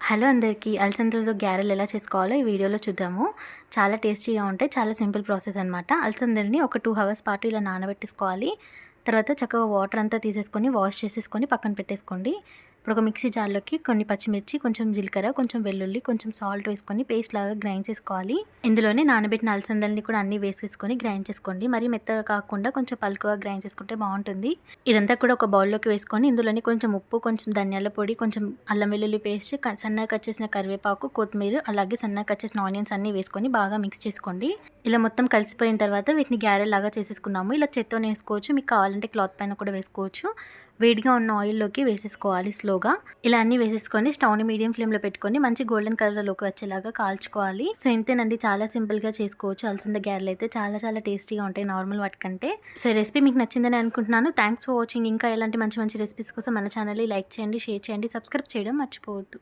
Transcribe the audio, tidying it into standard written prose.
Hello అందరికీ. అలసందలతో గారెలు ఎలా చేసుకోవాలో ఈ వీడియోలో చూద్దాము. చాలా టేస్టీగా ఉంటాయి. చాలా సింపుల్ ప్రాసెస్ అనమాట. అలసందల్ని ఒక 2 అవర్స్ పాటు ఇలా నానబెట్టేసుకోవాలి. తర్వాత చక్కగా వాటర్ అంతా తీసేసుకొని వాష్ చేసేసుకొని పక్కన పెట్టేసుకోండి. ఇప్పుడు ఒక మిక్సీ జార్లోకి కొన్ని పచ్చిమిర్చి, కొంచెం జీలకర్ర, కొంచెం వెల్లుల్లి, కొంచెం సాల్ట్ వేసుకొని పేస్ట్ లాగా గ్రైండ్ చేసుకోవాలి. ఇందులోనే నానబెట్టిన అలసందల్ని కూడా అన్నీ వేసేసుకొని గ్రైండ్ చేసుకోండి. మరీ మెత్తగా కాకుండా కొంచెం పలుకుగా గ్రైండ్ చేసుకుంటే బాగుంటుంది. ఇదంతా కూడా ఒక బౌల్లోకి వేసుకొని ఇందులోనే కొంచెం ఉప్పు, కొంచెం ధనియాల పొడి, కొంచెం అల్లం వెల్లుల్లి పేస్ట్, సన్నగా కట్ చేసిన కరివేపాకు, కొత్తిమీర, అలాగే సన్నగా కట్ చేసిన ఆనియన్స్ అన్నీ వేసుకొని బాగా మిక్స్ చేసుకోండి. ఇలా మొత్తం కలిసిపోయిన తర్వాత వీటిని గారెలాగా చేసేసుకున్నాము. ఇలా చేత్తోనే వేసుకోవచ్చు, మీకు కావాలంటే క్లాత్ పైన కూడా వేసుకోవచ్చు. వేడిగా ఉన్న ఆయిల్లోకి వేసేసుకోవాలి స్లోగా. ఇలా అన్నీ వేసేసుకొని స్టవ్ని మీడియం ఫ్లేమ్లో పెట్టుకొని మంచి గోల్డెన్ కలర్లోకి వచ్చేలాగా కాల్చుకోవాలి. సో ఇంతేనండి, చాలా సింపుల్గా చేసుకోవచ్చు. అలసంద గారెలు అయితే చాలా చాలా టేస్టీగా ఉంటాయి నార్మల్ వాటికంటే. సో ఈ రెసిపీ మీకు నచ్చిందని అనుకుంటున్నాను. Thanks for watching. ఇంకా ఇలాంటి మంచి మంచి రెసిపీస్ కోసం మన ఛానల్ని లైక్ చేయండి, షేర్ చేయండి, సబ్స్క్రైబ్ చేయడం మర్చిపోవద్దు.